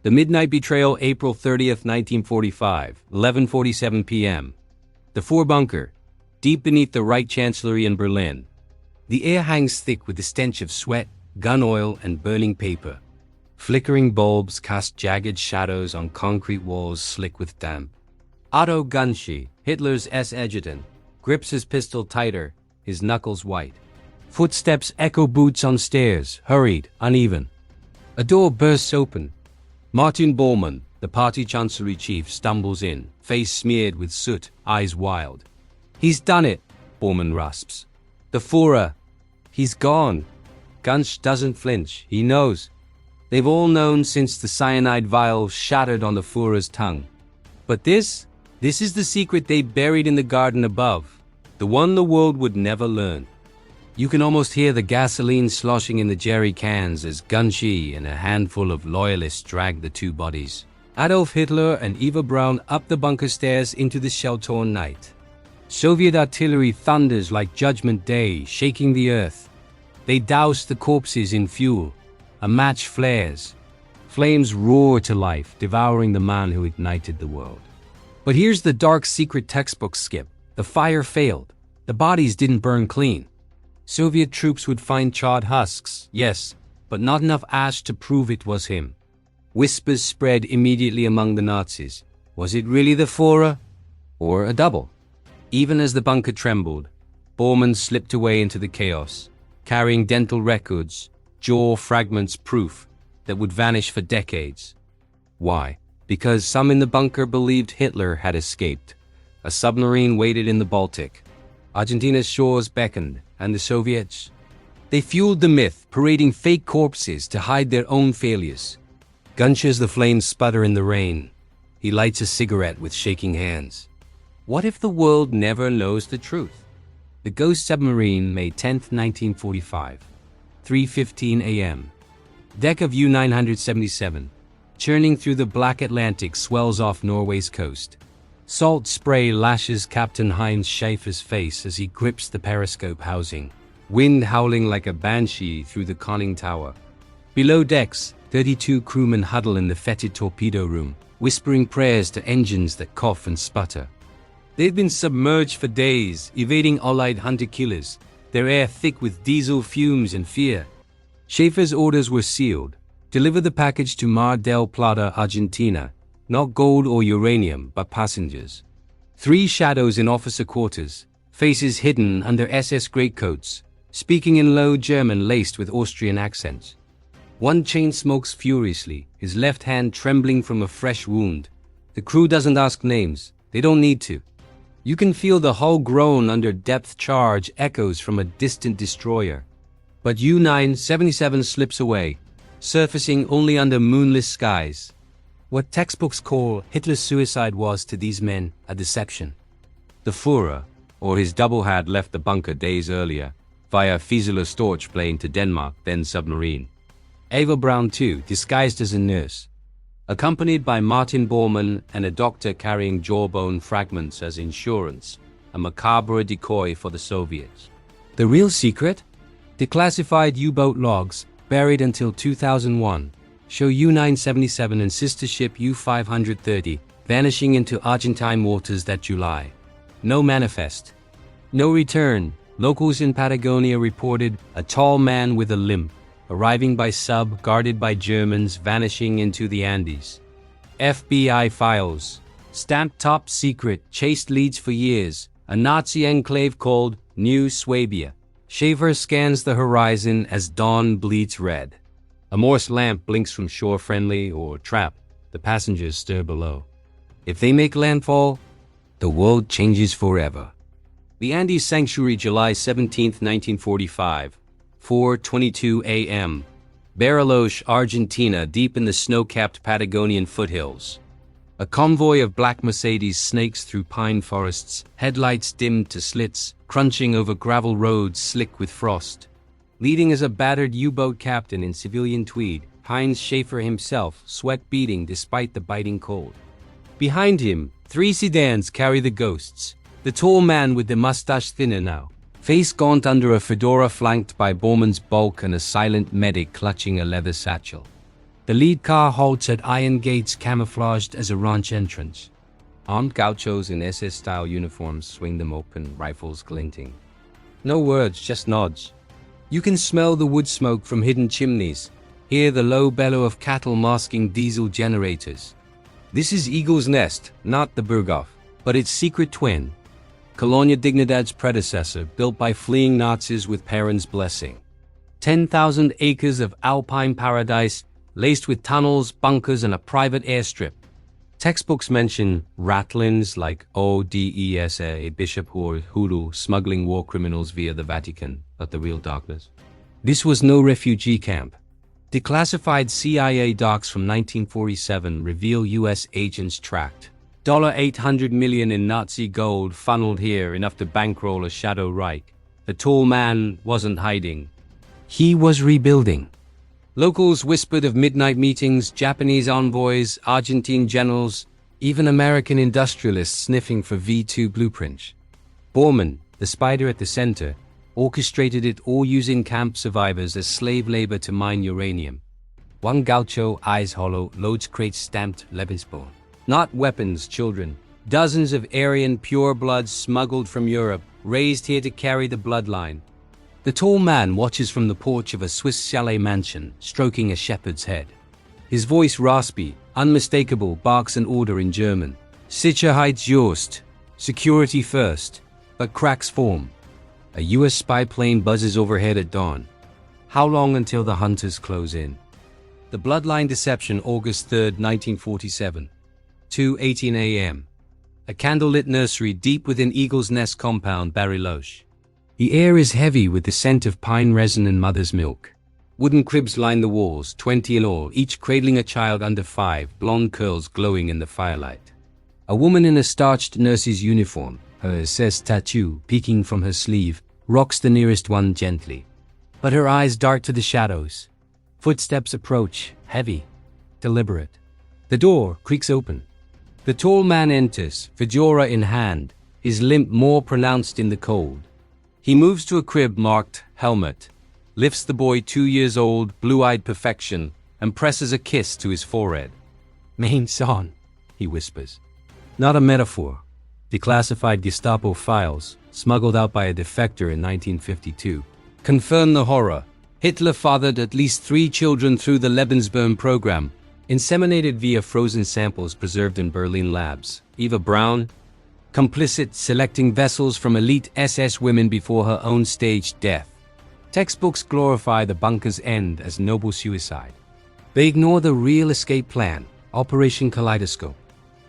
The Midnight Betrayal, April 30th, 1945, 11:47 p.m. The Four Bunker, deep beneath the Reich Chancellery in Berlin. The air hangs thick with the stench of sweat, gun oil, and burning paper. Flickering bulbs cast jagged shadows on concrete walls slick with damp. Otto Gunshi, Hitler's S-adjutant, grips his pistol tighter, his knuckles white. Footsteps echo boots on stairs, hurried, uneven. A door bursts open. Martin Bormann, the party chancellery chief, stumbles in, face smeared with soot, eyes wild. "He's done it," Bormann rasps. "The Führer. He's gone." Gunsch doesn't flinch. He knows. They've all known since the cyanide vial shattered on the Führer's tongue. But this is the secret they buried in the garden above, the one the world would never learn. You can almost hear the gasoline sloshing in the jerry cans as Gunshi and a handful of loyalists drag the two bodies, Adolf Hitler and Eva Braun, up the bunker stairs into the shell-torn night. Soviet artillery thunders like Judgment Day, shaking the earth. They douse the corpses in fuel. A match flares. Flames roar to life, devouring the man who ignited the world. But here's the dark secret textbook skip. The fire failed. The bodies didn't burn clean. Soviet troops would find charred husks, yes, but not enough ash to prove it was him. Whispers spread immediately among the Nazis. Was it really the Führer? Or a double? Even as the bunker trembled, Bormann slipped away into the chaos, carrying dental records, jaw fragments, proof that would vanish for decades. Why? Because some in the bunker believed Hitler had escaped. A submarine waited in the Baltic. Argentina's shores beckoned, and the Soviets? They fueled the myth, parading fake corpses to hide their own failures. Gunches the flames sputter in the rain. He lights a cigarette with shaking hands. What if the world never knows the truth? The Ghost Submarine, May 10th, 1945. 3:15 a.m. Deck of U-977, churning through the black Atlantic, swells off Norway's coast. Salt spray lashes Captain Heinz Schaefer's face as he grips the periscope housing, wind howling like a banshee through the conning tower. Below decks, 32 crewmen huddle in the fetid torpedo room, whispering prayers to engines that cough and sputter. They've been submerged for days, evading Allied hunter-killers, their air thick with diesel fumes and fear. Schaefer's orders were sealed. Deliver the package to Mar del Plata, Argentina. Not gold or uranium, but passengers. 3 shadows in officer quarters, faces hidden under SS greatcoats, speaking in low German laced with Austrian accents. One chain smokes furiously, his left hand trembling from a fresh wound. The crew doesn't ask names. They don't need to. You can feel the hull groan under depth charge echoes from a distant destroyer. But U-977 slips away, surfacing only under moonless skies. What textbooks call Hitler's suicide was to these men a deception. The Führer, or his double, had left the bunker days earlier, via Fieseler Storch plane to Denmark, then submarine. Eva Braun too, disguised as a nurse, accompanied by Martin Bormann and a doctor carrying jawbone fragments as insurance, a macabre decoy for the Soviets. The real secret? Declassified U-boat logs, buried until 2001, show U-977 and sister ship U-530 vanishing into Argentine waters that July. No manifest. No return. Locals in Patagonia reported a tall man with a limp, arriving by sub, guarded by Germans, vanishing into the Andes. FBI files. Stamped top secret, chased leads for years. A Nazi enclave called New Swabia. Schaefer scans the horizon as dawn bleeds red. A Morse lamp blinks from shore, friendly or trap. The passengers stir below. If they make landfall, the world changes forever. The Andes Sanctuary, July 17, 1945, 4:22 a.m. Bariloche, Argentina, deep in the snow-capped Patagonian foothills. A convoy of black Mercedes snakes through pine forests, headlights dimmed to slits, crunching over gravel roads slick with frost. Leading as a battered U-boat captain in civilian tweed, Heinz Schaefer himself, sweat beading despite the biting cold. Behind him, 3 sedans carry the ghosts. The tall man with the mustache thinner now, face gaunt under a fedora flanked by Bormann's bulk and a silent medic clutching a leather satchel. The lead car halts at iron gates camouflaged as a ranch entrance. Armed gauchos in SS-style uniforms swing them open, rifles glinting. No words, just nods. You can smell the wood smoke from hidden chimneys, hear the low bellow of cattle masking diesel generators. This is Eagle's Nest, not the Berghof, but its secret twin. Colonia Dignidad's predecessor, built by fleeing Nazis with parents' blessing. 10,000 acres of alpine paradise, laced with tunnels, bunkers, and a private airstrip. Textbooks mention ratlins like Odessa, Bishop or Hulu, smuggling war criminals via the Vatican, but the real darkness. This was no refugee camp. Declassified CIA docs from 1947 reveal U.S. agents tracked. $800 million in Nazi gold funneled here, enough to bankroll a shadow Reich. The tall man wasn't hiding. He was rebuilding. Locals whispered of midnight meetings, Japanese envoys, Argentine generals, even American industrialists sniffing for V2 blueprints. Bormann, the spider at the center, orchestrated it all using camp survivors as slave labor to mine uranium. One gaucho, eyes hollow, loads crates stamped Lebensborn. Not weapons, children. Dozens of Aryan purebloods smuggled from Europe, raised here to carry the bloodline. The tall man watches from the porch of a Swiss chalet mansion, stroking a shepherd's head. His voice raspy, unmistakable, barks an order in German. Sicherheitsjust, security first, but cracks form. A US spy plane buzzes overhead at dawn. How long until the hunters close in? The Bloodline Deception, August 3, 1947. 2:18 a.m. A candlelit nursery deep within Eagle's Nest compound, Bariloche. The air is heavy with the scent of pine resin and mother's milk. Wooden cribs line the walls, 20 in all, each cradling a child under 5, blonde curls glowing in the firelight. A woman in a starched nurse's uniform, her SS tattoo peeking from her sleeve, rocks the nearest one gently. But her eyes dart to the shadows. Footsteps approach, heavy, deliberate. The door creaks open. The tall man enters, fedora in hand, his limp more pronounced in the cold. He moves to a crib marked helmet, lifts the boy 2 years old, blue-eyed perfection, and presses a kiss to his forehead. Mein Sohn, he whispers. Not a metaphor. Declassified Gestapo files, smuggled out by a defector in 1952, confirm the horror. Hitler fathered at least 3 children through the Lebensborn program, inseminated via frozen samples preserved in Berlin labs. Eva Braun, complicit, selecting vessels from elite SS women before her own staged death. Textbooks glorify the bunker's end as noble suicide. They ignore the real escape plan, Operation Kaleidoscope.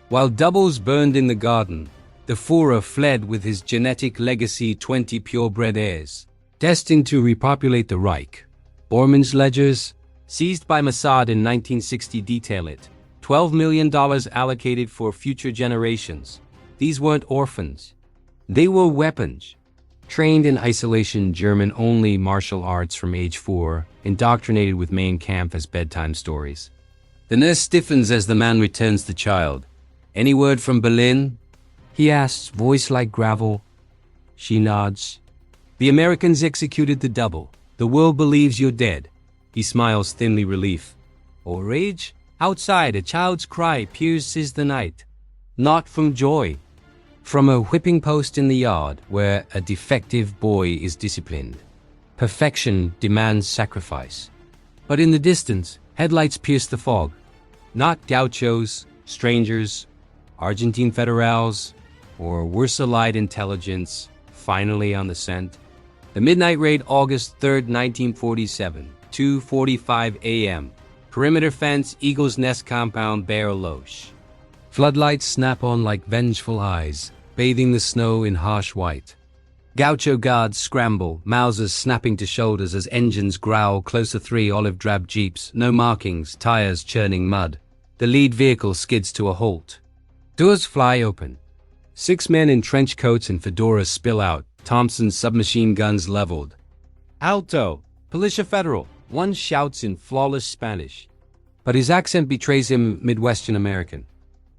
While doubles burned in the garden, the Führer fled with his genetic legacy, 20 purebred heirs, destined to repopulate the Reich. Bormann's ledgers, seized by Mossad in 1960, detail it. $12 million allocated for future generations. These weren't orphans. They were weapons. Trained in isolation German-only martial arts from age 4, indoctrinated with Mein Kampf as bedtime stories. The nurse stiffens as the man returns the child. Any word from Berlin? He asks, voice like gravel. She nods. The Americans executed the double. The world believes you're dead. He smiles, thinly relief. Or rage? Outside, a child's cry pierces the night. Not from joy. From a whipping post in the yard where a defective boy is disciplined. Perfection demands sacrifice. But in the distance, headlights pierce the fog. Not gauchos, strangers, Argentine federals, or worse allied intelligence, finally on the scent. The midnight raid, August 3rd, 1947, 2:45 a.m. Perimeter fence, Eagle's Nest compound, Bariloche. Floodlights snap on like vengeful eyes, bathing the snow in harsh white. Gaucho guards scramble, Mausers snapping to shoulders as engines growl close to 3 olive-drab jeeps, no markings, tires churning mud. The lead vehicle skids to a halt. Doors fly open. 6 men in trench coats and fedoras spill out, Thompson's submachine guns leveled. Alto! Policia Federal! One shouts in flawless Spanish. But his accent betrays him Midwestern American.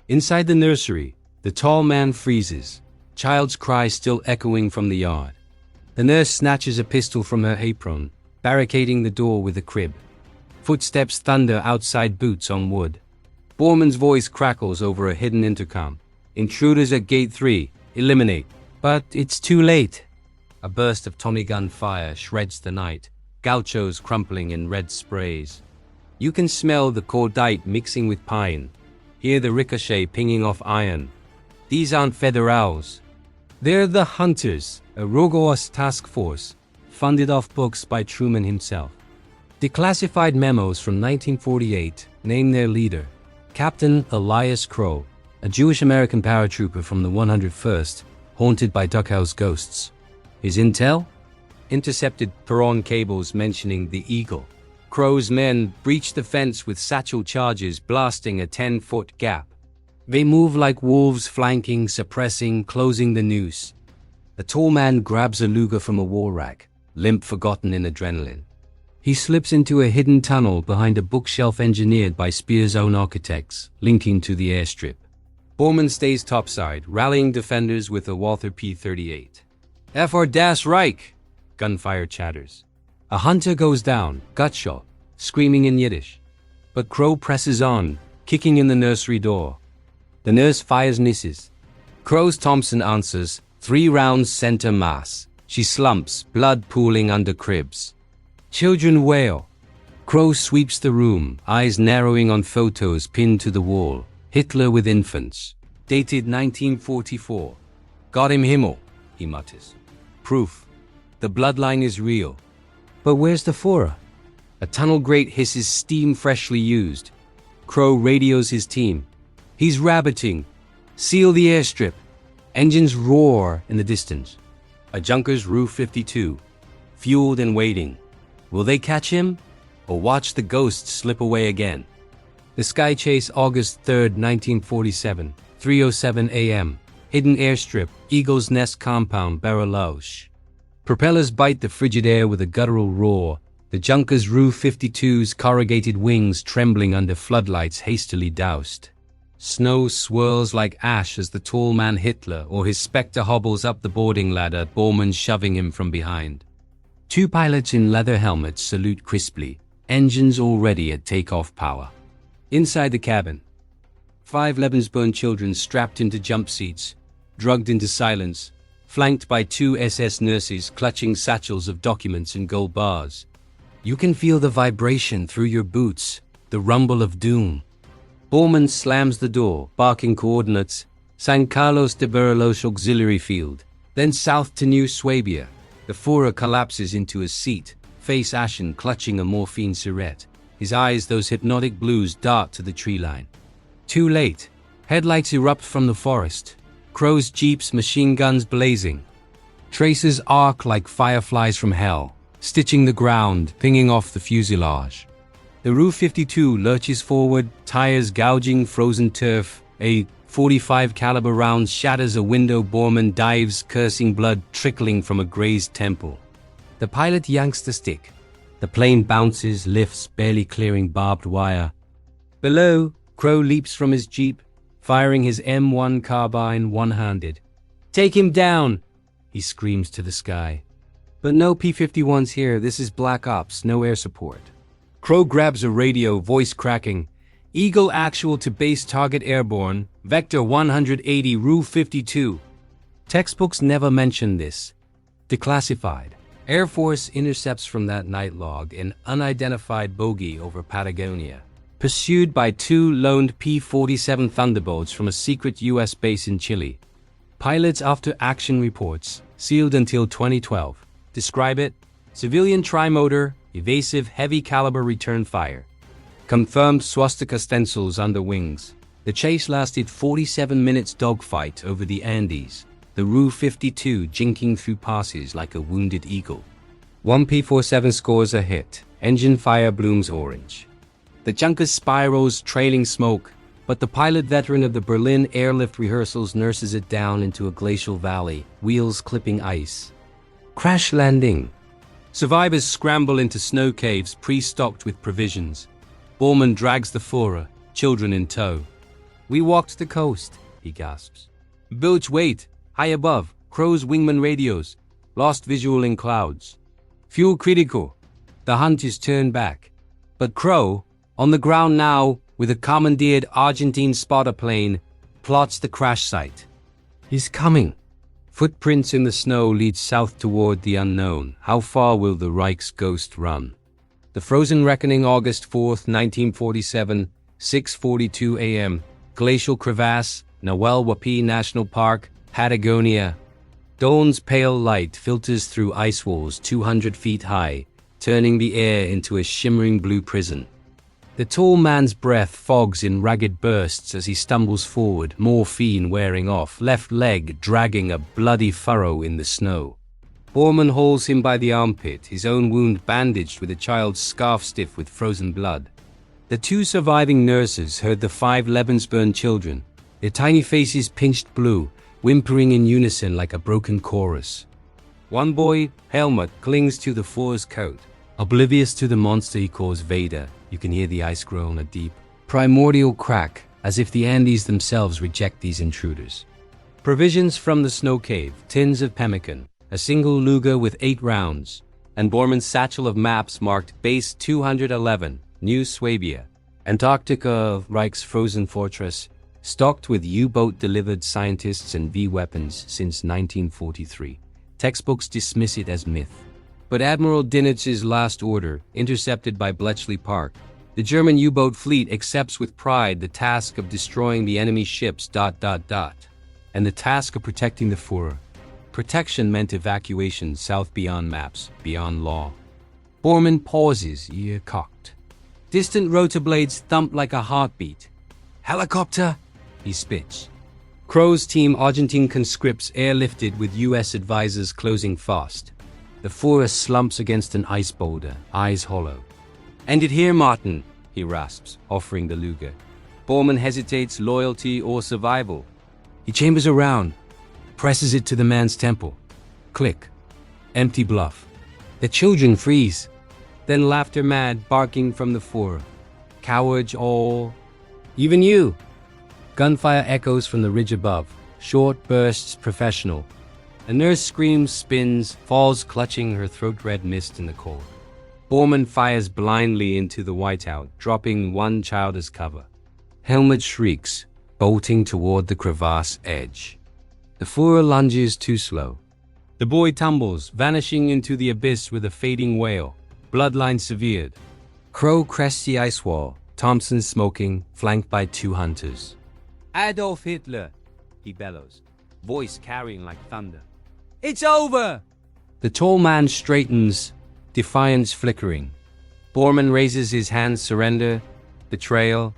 Inside the nursery, the tall man freezes, child's cry still echoing from the yard. The nurse snatches a pistol from her apron, barricading the door with a crib. Footsteps thunder outside, boots on wood. Borman's voice crackles over a hidden intercom. Intruders at Gate 3. Eliminate. But it's too late. A burst of Tommy gun fire shreds the night, gauchos crumpling in red sprays. You can smell the cordite mixing with pine, hear the ricochet pinging off iron. These aren't federals. They're the Hunters, a Rogoas task force, funded off books by Truman himself. Declassified memos from 1948 name their leader, Captain Elias Crow, a Jewish-American paratrooper from the 101st, haunted by Duckhouse ghosts. His intel? Intercepted Perron cables mentioning the Eagle. Crow's men breached the fence with satchel charges blasting a 10-foot gap. They move like wolves, flanking, suppressing, closing the noose. A tall man grabs a Luger from a war rack, limp forgotten in adrenaline. He slips into a hidden tunnel behind a bookshelf engineered by Speer's own architects, linking to the airstrip. Borman stays topside, rallying defenders with a Walther P-38. "For das Reich!" Gunfire chatters. A hunter goes down, gutshot, screaming in Yiddish. But Crow presses on, kicking in the nursery door. The nurse fires misses. Crow's Thompson answers, 3 rounds center mass. She slumps, blood pooling under cribs. Children wail. Crow sweeps the room, eyes narrowing on photos pinned to the wall. Hitler with infants. Dated 1944. "Gott im Himmel," he mutters. Proof. The bloodline is real. But where's the Führer? A tunnel grate hisses steam freshly used. Crow radios his team. He's rabbiting. "Seal the airstrip." Engines roar in the distance. A Junkers Roof 52, fueled and waiting. Will they catch him, or watch the ghost slip away again? The Sky Chase, August 3, 1947, 3:07 a.m. Hidden airstrip, Eagle's Nest compound, Bariloche. Propellers bite the frigid air with a guttural roar. The Junkers Roof 52's corrugated wings trembling under floodlights hastily doused. Snow swirls like ash as the tall man Hitler or his spectre hobbles up the boarding ladder, Borman shoving him from behind. 2 pilots in leather helmets salute crisply, engines already at takeoff power. Inside the cabin, 5 Lebensborn children strapped into jump seats, drugged into silence, flanked by 2 SS nurses clutching satchels of documents and gold bars. You can feel the vibration through your boots, the rumble of doom. Borman slams the door, barking coordinates, San Carlos de Bariloche Auxiliary Field, then south to New Swabia. The Führer collapses into his seat, face ashen, clutching a morphine cigarette. His eyes, those hypnotic blues, dart to the tree line. Too late. Headlights erupt from the forest. Crow's jeeps, machine guns blazing. Tracers arc like fireflies from hell, stitching the ground, pinging off the fuselage. The Roof 52 lurches forward, tires gouging frozen turf. A .45 caliber round shatters a window. Borman dives, cursing, blood trickling from a grazed temple. The pilot yanks the stick. The plane bounces, lifts, barely clearing barbed wire. Below, Crow leaps from his jeep, firing his M1 carbine one-handed. "Take him down!" he screams to the sky. But no P-51s here. This is Black Ops, no air support. Crow grabs a radio, voice cracking. "Eagle actual to base target airborne, vector 180, Roof 52. Textbooks never mention this. Declassified. Air Force intercepts from that night log an unidentified bogey over Patagonia. Pursued by 2 loaned P-47 Thunderbolts from a secret U.S. base in Chile. Pilots after action reports, sealed until 2012. Describe it: civilian trimotor, evasive heavy caliber return fire. Confirmed swastika stencils under wings. The chase lasted 47 minutes dogfight over the Andes, the Roof 52 jinking through passes like a wounded eagle. 1 P-47 scores a hit, engine fire blooms orange. The Junkers spirals, trailing smoke, but the pilot veteran of the Berlin airlift rehearsals nurses it down into a glacial valley, wheels clipping ice. Crash landing. Survivors scramble into snow caves pre-stocked with provisions. Borman drags the Führer, children in tow. "We walked the coast," he gasps. "Bilge, wait! High above, Crow's wingman radios. Lost visual in clouds. Fuel critical." The hunt is turned back. But Crow, on the ground now, with a commandeered Argentine spotter plane, plots the crash site. He's coming. Footprints in the snow lead south toward the unknown. How far will the Reich's ghost run? The Frozen Reckoning, August 4th, 1947, 6:42 a.m. Glacial crevasse, Nahuel Huapi National Park, Patagonia. Dawn's pale light filters through ice walls 200 feet high, turning the air into a shimmering blue prison. The tall man's breath fogs in ragged bursts as he stumbles forward, morphine wearing off, left leg dragging a bloody furrow in the snow. Bormann hauls him by the armpit, his own wound bandaged with a child's scarf stiff with frozen blood. The two surviving nurses herd the 5 Lebensborn children, their tiny faces pinched blue, whimpering in unison like a broken chorus. One boy, Helmut, clings to the Führer's coat. Oblivious to the monster he calls Vader, you can hear the ice groan a deep, primordial crack, as if the Andes themselves reject these intruders. Provisions from the snow cave, tins of pemmican, a single Luger with 8 rounds, and Bormann's satchel of maps marked Base 211, New Swabia, Antarctica, Reich's frozen fortress, stocked with U-boat-delivered scientists and V-weapons since 1943. Textbooks dismiss it as myth. But Admiral Dinitz's last order, intercepted by Bletchley Park, the German U-boat fleet accepts with pride the task of destroying the enemy ships ... and the task of protecting the Führer. Protection meant evacuation south beyond maps, beyond law. Bormann pauses, ear cocked. Distant rotor blades thump like a heartbeat. Helicopter! He spits. Crow's team Argentine conscripts airlifted with U.S. advisors closing fast. The Führer slumps against an ice boulder, eyes hollow. "End it here, Martin," he rasps, offering the Luger. Bormann hesitates, loyalty or survival. He chambers around, presses it to the man's temple. Click. Empty bluff. The children freeze. Then laughter mad, barking from the Führer. "Cowards all. Even you." Gunfire echoes from the ridge above. Short bursts, professional. A nurse screams, spins, falls clutching her throat-red mist in the cold. Bormann fires blindly into the whiteout, dropping one child as cover. Helmut shrieks, bolting toward the crevasse edge. The Führer lunges too slow. The boy tumbles, vanishing into the abyss with a fading wail, bloodline severed. Crow crests the ice wall, Thompson smoking, flanked by 2 hunters. "Adolf Hitler," he bellows, voice carrying like thunder. "It's over!" The tall man straightens, defiance flickering. Bormann raises his hands, surrender, betrayal.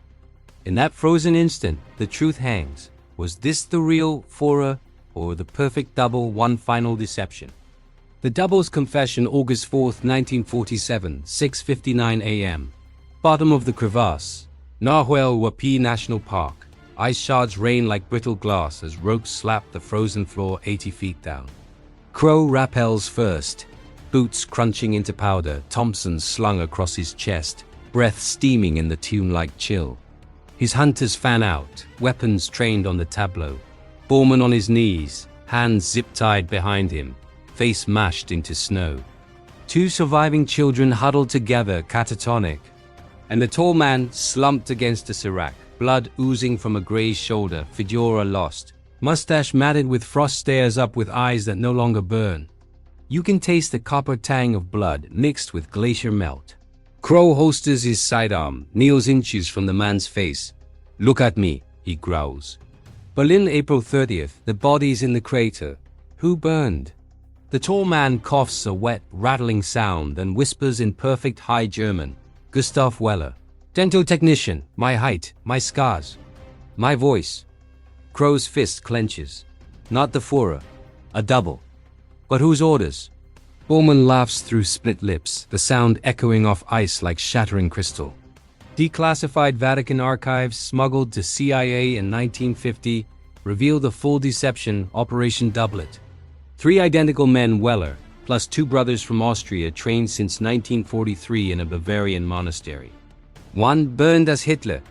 In that frozen instant, the truth hangs. Was this the real Führer, or the perfect double, one final deception? The double's confession, August 4th, 1947, 6:59 a.m. Bottom of the crevasse, Nahuel Huapi National Park. Ice shards rain like brittle glass as ropes slap the frozen floor 80 feet down. Crow rappels first, boots crunching into powder, Thompson slung across his chest, breath steaming in the tomb-like chill. His hunters fan out, weapons trained on the tableau. Bormann on his knees, hands zip-tied behind him, face mashed into snow. 2 surviving children huddled together, catatonic, and the tall man slumped against a serac, blood oozing from a gray shoulder, fedora lost. Mustache matted with frost stares up with eyes that no longer burn. You can taste the copper tang of blood mixed with glacier melt. Crow holsters his sidearm, kneels inches from the man's face. "Look at me," he growls. Berlin, April 30th, the bodies in the crater. Who burned? The tall man coughs a wet, rattling sound and whispers in perfect high German. Gustav Weller. "Dental technician, my height, my scars, my voice." Crow's fist clenches. Not the Führer. A double. But whose orders? Bormann laughs through split lips, the sound echoing off ice like shattering crystal. Declassified Vatican archives smuggled to CIA in 1950 reveal the full deception, Operation Doublet. 3 identical men, Weller, plus 2 brothers from Austria trained since 1943 in a Bavarian monastery. One burned as Hitler,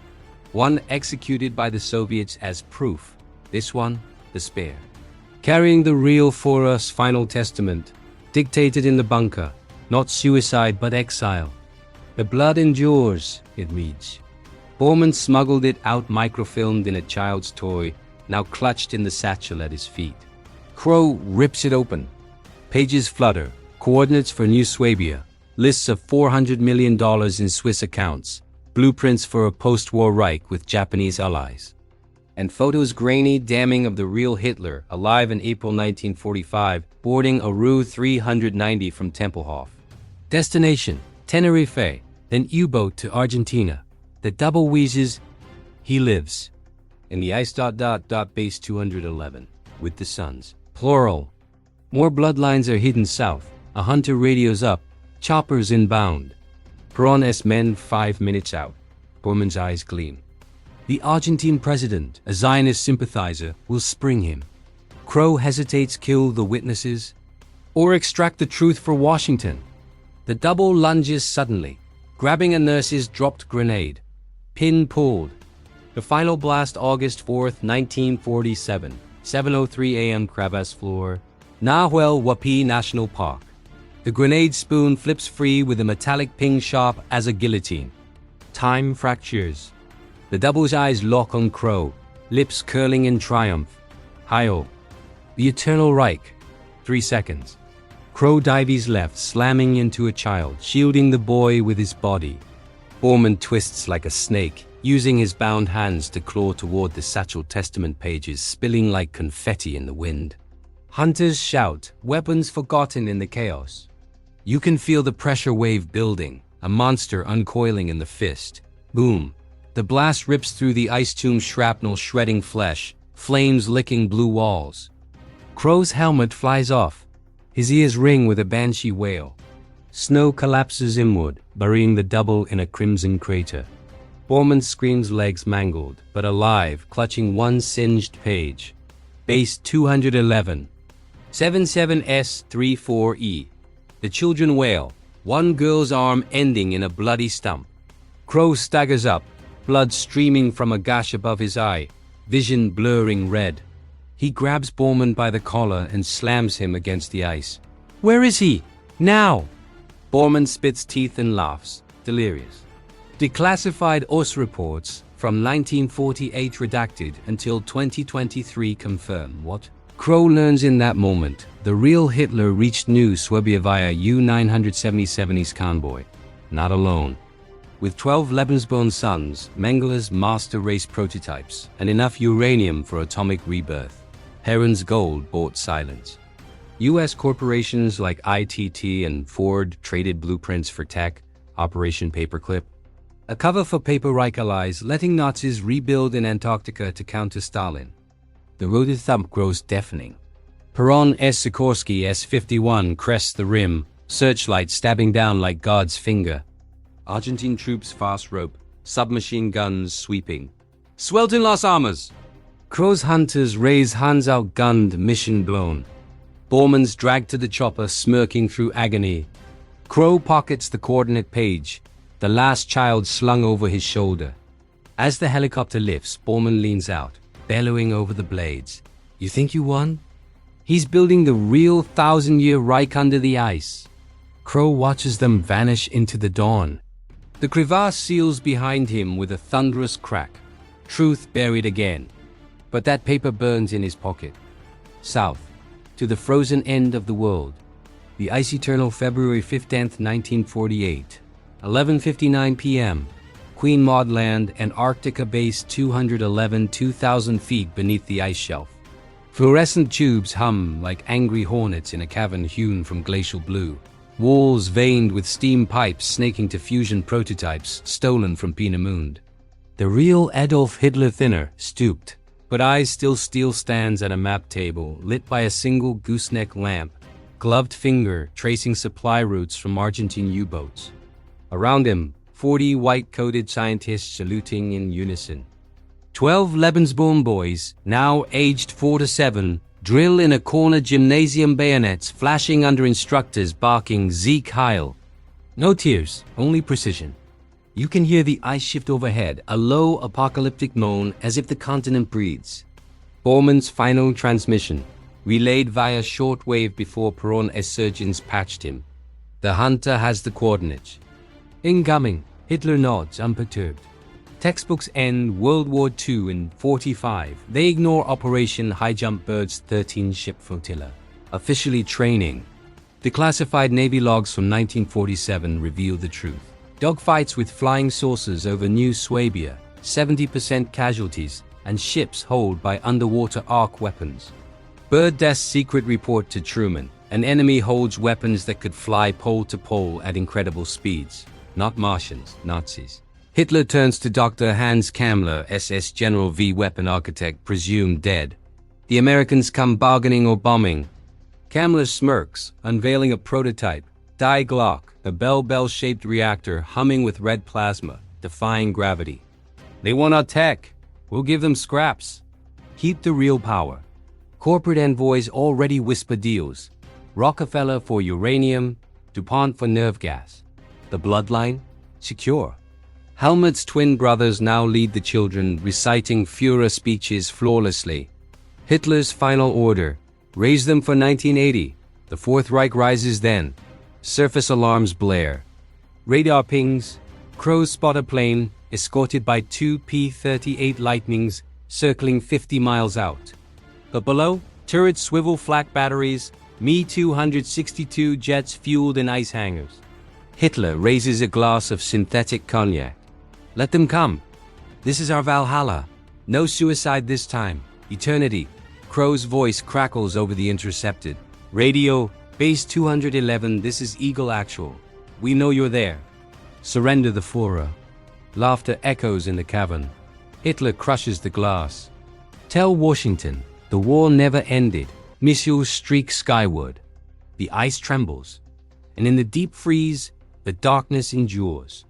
one executed by the Soviets as proof. This one, the spare. Carrying the real Führer's final testament, dictated in the bunker, not suicide but exile. The blood endures, it reads. Bormann smuggled it out microfilmed in a child's toy, now clutched in the satchel at his feet. Crow rips it open. Pages flutter, coordinates for New Swabia, lists of $400 million in Swiss accounts, blueprints for a post-war Reich with Japanese allies, and photos grainy damning of the real Hitler alive in April 1945, boarding a Ru 390 from Tempelhof. Destination, Tenerife, then U-boat to Argentina. The double wheezes, he lives. In the ice... base 211, with the sons. Plural. More bloodlines are hidden south. A hunter radios up. Choppers inbound. Perón's men 5 minutes out. Bormann's eyes gleam. The Argentine president, a Zionist sympathizer, will spring him. Crow hesitates, kill the witnesses, or extract the truth for Washington. The double lunges suddenly, grabbing a nurse's dropped grenade. Pin pulled. The final blast, August 4th, 1947, 7:03 a.m. crevasse floor, Nahuel Huapi National Park. The grenade spoon flips free with a metallic ping sharp as a guillotine. Time fractures. The double's eyes lock on Crow, lips curling in triumph. Heil. The Eternal Reich. 3 seconds. Crow dives left, slamming into a child, shielding the boy with his body. Bormann twists like a snake, using his bound hands to claw toward the satchel testament pages, spilling like confetti in the wind. Hunters shout, weapons forgotten in the chaos. You can feel the pressure wave building, a monster uncoiling in the fist. Boom. The blast rips through the ice tomb, shrapnel shredding flesh, flames licking blue walls. Crow's helmet flies off. His ears ring with a banshee wail. Snow collapses inward, burying the double in a crimson crater. Bormann screams, legs mangled, but alive, clutching one singed page. Base 211. 77S34E. The children wail, one girl's arm ending in a bloody stump. Crow staggers up, blood streaming from a gash above his eye, vision blurring red. He grabs Bormann by the collar and slams him against the ice. Where is he? Now! Bormann spits teeth and laughs, delirious. Declassified OSS reports from 1948 redacted until 2023 confirm what? Crow learns in that moment, the real Hitler reached New Swabia via U-977 East convoy. Not alone. With 12 Lebensborn sons, Mengeler's master race prototypes, and enough uranium for atomic rebirth. Heron's gold bought silence. U.S. corporations like ITT and Ford traded blueprints for tech, Operation Paperclip. A cover for Paper Reich allies, letting Nazis rebuild in Antarctica to counter Stalin. The rotor thump grows deafening. Peron S. Sikorsky S-51 crests the rim, searchlight stabbing down like God's finger. Argentine troops fast rope, submachine guns sweeping. Swelten Las Armas! Crow's hunters raise hands outgunned, mission blown. Bormann's dragged to the chopper, smirking through agony. Crow pockets the coordinate page, the last child slung over his shoulder. As the helicopter lifts, Bormann leans out, bellowing over the blades. You think you won? He's building the real 1,000-year Reich under the ice. Crow watches them vanish into the dawn. The crevasse seals behind him with a thunderous crack. Truth buried again. But that paper burns in his pocket. South, to the frozen end of the world. The ice eternal February 15th, 1948. 11:59 p.m. Queen Maud Land, Antarctica base 211, 2,000 feet beneath the ice shelf. Fluorescent tubes hum like angry hornets in a cavern hewn from glacial blue. Walls veined with steam pipes snaking to fusion prototypes stolen from Peenemünde. The real Adolf Hitler thinner, stooped, but eyes still steel stands at a map table lit by a single gooseneck lamp, gloved finger tracing supply routes from Argentine U-boats. Around him, 40 white-coated scientists saluting in unison. 12 Lebensborn boys, now aged 4 to 7, drill in a corner gymnasium, bayonets flashing under instructors barking Sieg Heil. No tears, only precision. You can hear the ice shift overhead, a low apocalyptic moan as if the continent breathes. Bormann's final transmission, relayed via shortwave before Peron S. surgeons patched him. The hunter has the coordinates. Incoming. Hitler nods, unperturbed. Textbooks end World War II in 45. They ignore Operation High Jump Bird's 13-ship flotilla. Officially training. Declassified Navy logs from 1947 reveal the truth. Dogfights with flying saucers over New Swabia, 70% casualties, and ships holed by underwater arc weapons. Byrd Death's secret report to Truman. An enemy holds weapons that could fly pole to pole at incredible speeds. Not Martians, Nazis. Hitler turns to Dr. Hans Kammler, SS General V weapon architect, presumed dead. The Americans come bargaining or bombing. Kammler smirks, unveiling a prototype. Die Glock, a bell-shaped reactor humming with red plasma, defying gravity. They want our tech. We'll give them scraps. Keep the real power. Corporate envoys already whisper deals. Rockefeller for uranium, DuPont for nerve gas. The bloodline? Secure. Helmut's twin brothers now lead the children, reciting Führer speeches flawlessly. Hitler's final order. Raise them for 1980. The Fourth Reich rises then. Surface alarms blare. Radar pings. Crows spot a plane, escorted by two P-38 Lightnings, circling 50 miles out. But below, turrets swivel flak batteries, Me-262 jets fueled in ice hangars. Hitler raises a glass of synthetic cognac. Let them come. This is our Valhalla. No suicide this time. Eternity. Crow's voice crackles over the intercepted. Radio, Base 211, this is Eagle Actual. We know you're there. Surrender the Führer. Laughter echoes in the cavern. Hitler crushes the glass. Tell Washington, the war never ended. Missiles streak skyward. The ice trembles. And in the deep freeze, the darkness endures.